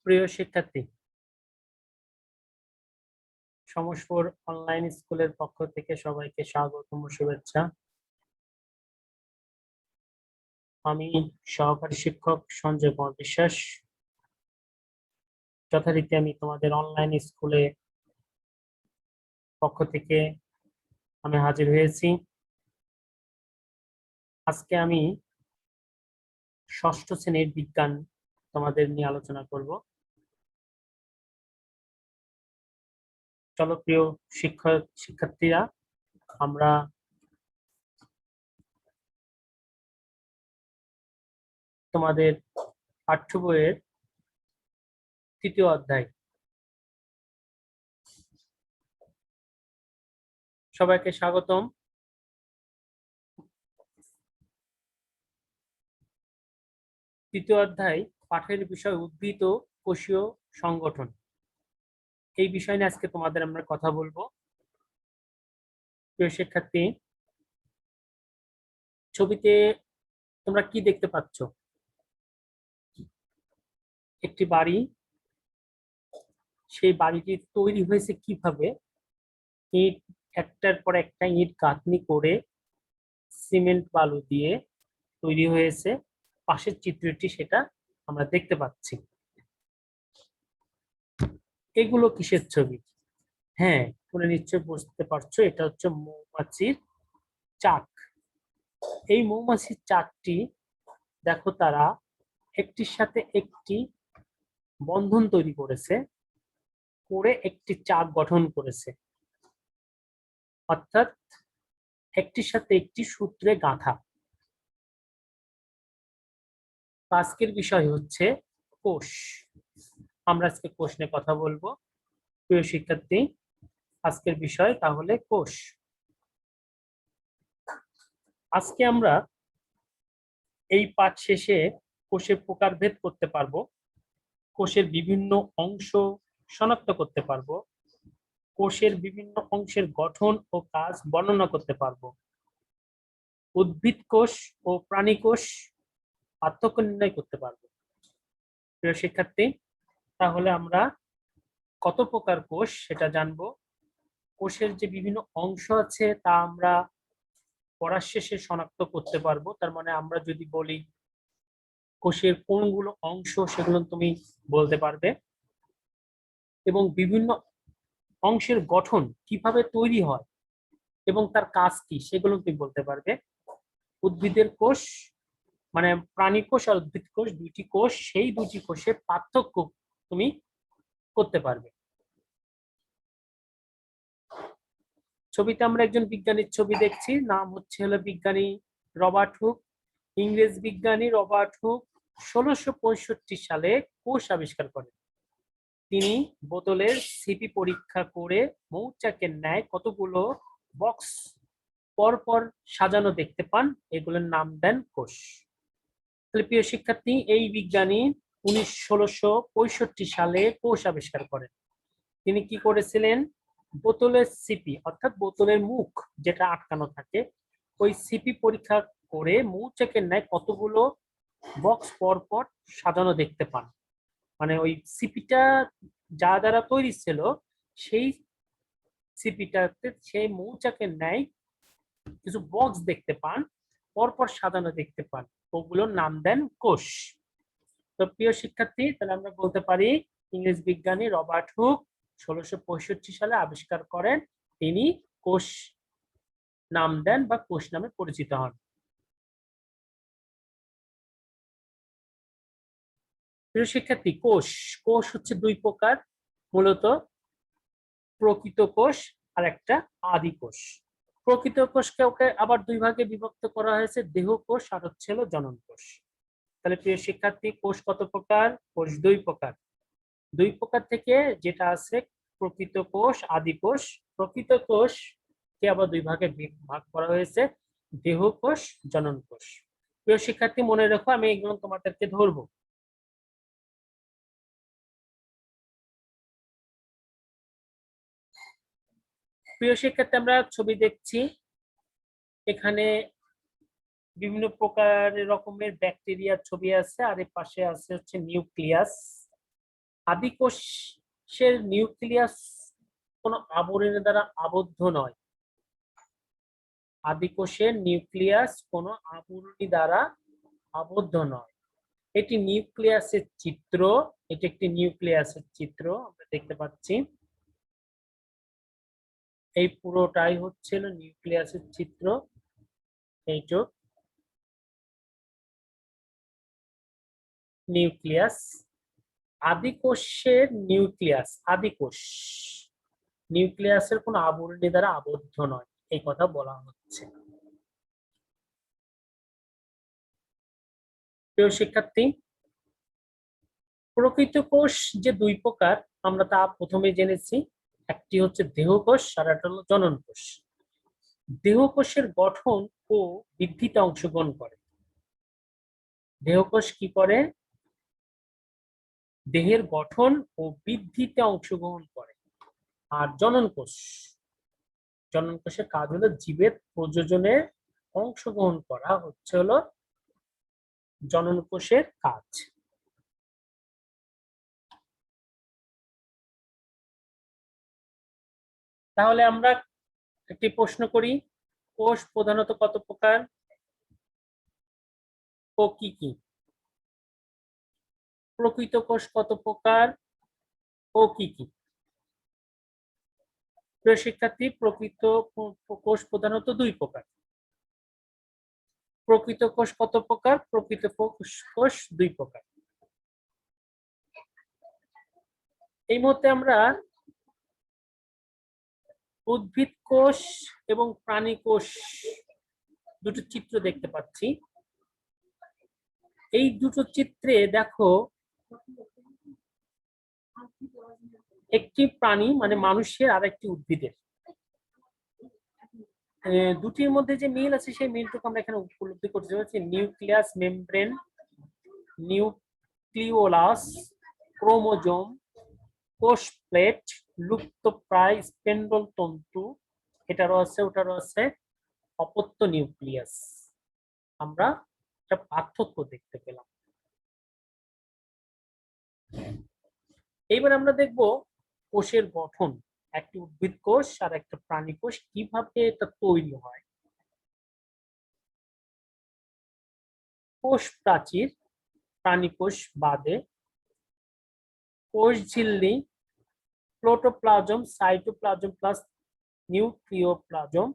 প্রিয় শিক্ষার্থী, সমস্পুর অনলাইন স্কুলের পক্ষ থেকে সবাইকে স্বাগতম ও শুভেচ্ছা। আমি সহকারী শিক্ষক সঞ্জয় কুমার বিশ্বাস। যথারীতি আমি তোমাদের অনলাইন স্কুলে পক্ষ থেকে আমি হাজির হয়েছি। আজকে আমি ষষ্ঠ শ্রেণীর বিজ্ঞান তোমাদের নিয়ে আলোচনা করব। চলো প্রিয় শিক্ষার্থীরা, আমরা তোমাদের পাঠ্য বইয়ের তৃতীয় অধ্যায়, সবাইকে স্বাগতম। তৃতীয় অধ্যায় পাঠের বিষয় উদ্ভিদ ও কোষীয় সংগঠন। এই বিষয় নিয়ে আজকে তোমাদের আমরা কথা বলবো। প্রিয় শিক্ষার্থী, ছবিতে তোমরা কি দেখতে পাচ্ছ? একটি বাড়ি। সেই বাড়িটি তৈরি হয়েছে কিভাবে? ইট একটার পর একটা ইট গাঁথনি করে সিমেন্ট বালু দিয়ে তৈরি হয়েছে। পাশের চিত্রটি সেটা আমরা দেখতে পাচ্ছি। এগুলো কিসের ছবি? হ্যাঁ, তোমরা নিশ্চয়ই বুঝতে পারছো, এটা হচ্ছে মৌমাছির চাক। এই মৌমাছির চাকটি দেখো, তারা একটির সাথে একটি বন্ধন তৈরি করেছে, করে একটি চাক গঠন করেছে, অর্থাৎ একটির সাথে একটি সূত্রে গাঁথা। আজকের বিষয় হচ্ছে কোষ। আমরা আজকে কোষ নিয়ে কথা বলবো। প্রিয় শিক্ষার্থী, আজকের বিষয় তাহলে কোষ। আজকে আমরা এই পাঠ শেষে কোষের প্রকারভেদ করতে পারবো, কোষের বিভিন্ন অংশ শনাক্ত করতে পারবো, কোষের বিভিন্ন অংশের গঠন ও কাজ বর্ণনা করতে পারবো, উদ্ভিদ কোষ ও প্রাণী কোষ পার্থক্য নির্ণয় করতে পারবো। প্রিয় শিক্ষার্থী, তাহলে আমরা কত প্রকার কোষ সেটা জানবো। কোষের যে বিভিন্ন অংশ আছে তা আমরা পড়ার শেষে শনাক্ত করতে পারবো। তার মানে আমরা যদি বলি কোষের কোনগুলো অংশ, সেগুলো তুমি বলতে পারবে, এবং বিভিন্ন অংশের গঠন কিভাবে তৈরি হয় এবং তার কাজ কি সেগুলো তুমি বলতে পারবে। উদ্ভিদের কোষ মানে প্রাণী কোষ আর উদ্ভিদ কোষ দুইটি কোষ, সেই দুটি কোষের পার্থক্য তুমি করতে পারবে। ছবিতে আমরা একজন বিজ্ঞানীর ছবি দেখছি, নাম হচ্ছে বিজ্ঞানী রবার্ট হুক। ইংরেজ বিজ্ঞানী রবার্ট হুক 1665 সালে কোষ আবিষ্কার করেন। তিনি বোতলের সিপি পরীক্ষা করে মৌচাকের ন্যায় কতগুলো বক্স পরপর সাজানো দেখতে পান, এগুলোর নাম দেন কোষ। তাহলে প্রিয় শিক্ষার্থী, এই বিজ্ঞানী 1665 সালে কোষ আবিষ্কার করেন। তিনি কি করেছিলেন? বোতলের সিপি অর্থাৎ বোতলের মুখ যেটা আটকানো থাকে, ওই সিপি পরীক্ষা করে মৌচাকের ন্যায় কতগুলো বক্স পরপর সাজানো দেখতে পান। মানে ওই সিপিটা যা দ্বারা তৈরি ছিল, সেই সিপিটাতে সেই মৌচাকের ন্যায় কিছু বক্স দেখতে পান, পরপর সাজানো দেখতে পান, ওগুলোর নাম দেন কোষ। তো প্রিয় শিক্ষার্থী, তাহলে আমরা বলতে পারি ইংরেজ বিজ্ঞানী রবার্ট হুক 1665 সালে আবিষ্কার করেন, তিনি কোষ নাম দেন বা কোষ নামে পরিচিত হন। প্রিয় শিক্ষার্থী, কোষ কোষ হচ্ছে দুই প্রকার, মূলত প্রকৃত কোষ আর একটা আদি কোষ। প্রকৃত কোষকে ওকে আবার দুই ভাগে বিভক্ত করা হয়েছে, দেহ কোষ আর হচ্ছে জনন কোষ। তাহলে প্রিয় শিক্ষার্থী, কোষ কত প্রকার? কোষ দুই প্রকার। দুই প্রকার থেকে যেটা আছে প্রকৃত কোষ, আদি কোষ। প্রকৃত কোষ কে আবার দুই ভাগে ভাগ করা হয়েছে, দেহ কোষ, জনন কোষ। প্রিয় শিক্ষার্থী, মনে রাখো, আমি এগুলো তোমাদেরকে ধরবো। প্রিয় শিক্ষার্থী, আমরা ছবি দেখছি, এখানে বিভিন্ন প্রকার রকমের ব্যাকটেরিয়ার ছবি আছে, আর এর পাশে আছে হচ্ছে নিউক্লিয়াস। আদিকোষের নিউক্লিয়াস কোনো আবরণের দ্বারা আবদ্ধ নয়। আদিকোষের নিউক্লিয়াস কোনো আবরণী দ্বারা আবদ্ধ নয়। এটি নিউক্লিয়াসের চিত্র, এটি একটি নিউক্লিয়াসের চিত্র আমরা দেখতে পাচ্ছি। এই পুরোটাই হচ্ছিল নিউক্লিয়াসের চিত্র। এইটুক নিউক্লিয়াস। আদিকোষের নিউক্লিয়াস, আদিকোষ নিউক্লিয়াসের কোনো আবরণী দ্বারা আবদ্ধ নয়, এই কথা বলা হচ্ছে। প্রিয় শিক্ষার্থী, প্রকৃত কোষ যে দুই প্রকার আমরা তা প্রথমে জেনেছি। একটি হচ্ছে দেহকোষ আর একটা হলো জনন কোষ। দেহকোষের গঠন ও বৃদ্ধিতে অংশগ্রহণ করে। দেহকোষ কি করে? দেহের গঠন ও বৃদ্ধিতে অংশগ্রহণ করে। আর জনন কোষের কাজ হলো জীবের প্রজননে অংশগ্রহণ করা, হচ্ছে হলো জনন কোষের কাজ। তাহলে আমরা একটি প্রশ্ন করি, কোষ প্রধানত কত প্রকার ও কি কি? প্রকৃত কোষ কত প্রকার ও কি কি? প্রিয় শিক্ষার্থী, প্রকৃত কোষ প্রধানত দুই প্রকার। প্রকৃত কোষ কত প্রকার? প্রকৃত কোষ দুই প্রকার। এই মুহূর্তে আমরা উদ্ভিদ কোষ এবং প্রাণী কোষ দুটো চিত্র দেখতে পাচ্ছি। এই দুটো চিত্রে দেখো, একটি প্রাণী মানে মানুষের আর একটি উদ্ভিদের, দুটির মধ্যে যে মিল আছে সেই মিলটুকু আমরা এখানে উপলব্ধি করতে পারছি। নিউক্লিয়াস, মেমব্রেন, নিউক্লিওলাস, ক্রোমোজোম, কোষ প্লেট, লুপ্তপ্রায় স্পেন্ডল তন্তু, এটারও আছে ওটারও আছে, অপত্য নিউক্লিয়াস। আমরা একটা পার্থক্য দেখতে পেলাম। এইবার আমরা দেখব কোষের গঠন, একটি উদ্ভিদ কোষ আর একটা প্রাণী কোষ কিভাবে এটা তৈরি হয়। কোষ প্রাচীর, প্রাণী কোষ বাদে, কোষ ঝিল্লি, প্রোটোপ্লাজম, সাইটোপ্লাজম প্লাস নিউক্লিওপ্লাজম,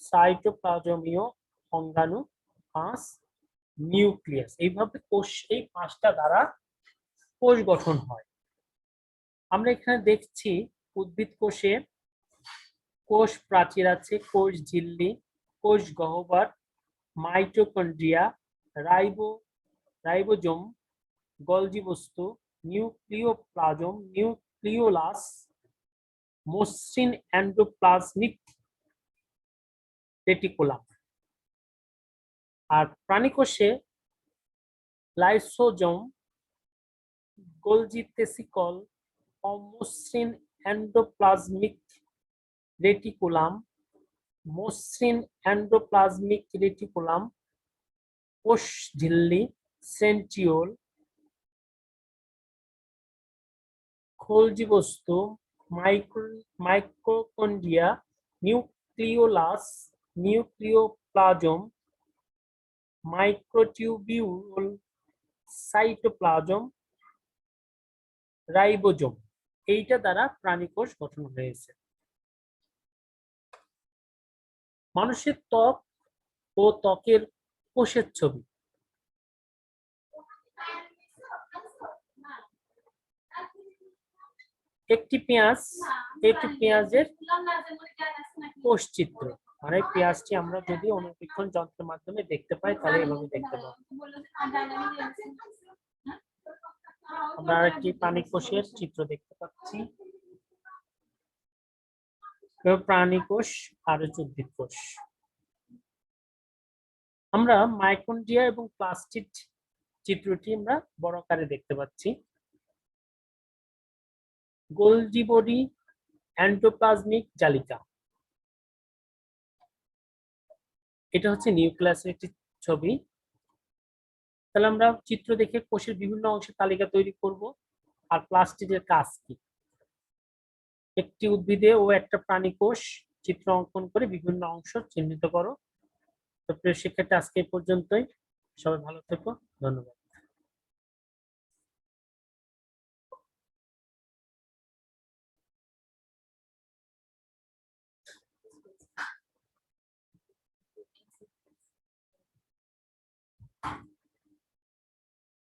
সাইটোপ্লাজমীয় অঙ্গাণু, 5 নিউক্লিয়াস। এইভাবে কোষ, এই 5টা দ্বারা কোষ গঠন হয়। আমরা এখানে দেখছি উদ্ভিদ কোষে কোষ প্রাচীর আছে, কোষ ঝিল্লি, কোষ গহ্বর, মাইটোকন্ড্রিয়া, রাইবোজোম, গলজি বস্তু, নিউক্লিওপ্লাজম, নিউক্লিওলাস, মসৃণ এন্ডোপ্লাজমিক রেটিকুলাম। আর প্রাণী কোষে লাইসোজোম, গোলজি ভেসিকল, অমসৃণ এন্ডোপ্লাজমিক রেটিকুলাম, মসৃণ এন্ডোপ্লাজমিক রেটিকুলাম, কোষ ঝিল্লি, সেন্ট্রিওল, গোলজি বস্তু, mitochondria, nucleolus, nucleoplasm, microtubule, cytoplasm, ribosome. এইটা দ্বারা প্রাণী কোষ গঠন হয়েছে। মানুষের ত্বক ও ত্বকের কোষের ছবি। একটি পেঁয়াজ, একটি পেঁয়াজের কোষ চিত্র, মানে পেঁয়াজটি আমরা যদি অনুবীক্ষণ যন্ত্রের মাধ্যমে দেখতে পাই তাহলে এভাবে দেখতে পাবো। আমরা একটি প্রাণী কোষের চিত্র দেখতে পাচ্ছি, প্রাণী কোষ আর উদ্ভিদ কোষ। আমরা মাইটোকন্ড্রিয়া এবং প্লাস্টিড চিত্রটি আমরা বড় আকারে দেখতে পাচ্ছি। গোলজি বডি, এন্ডোপ্লাজমিক জালিকা, এটা হচ্ছে নিউক্লিয়াসের একটি ছবি। তাহলে আমরা চিত্র দেখে কোষের বিভিন্ন অংশের তালিকা তৈরি করব। আর প্লাস্টিডের কাজ কি? একটি উদ্ভিদে ও একটা প্রাণী কোষ চিত্র অঙ্কন করে বিভিন্ন অংশ চিহ্নিত করো। তো প্রিয় শিক্ষার্থী, আজকে এই পর্যন্তই। সবাই ভালো থেকো। ধন্যবাদ।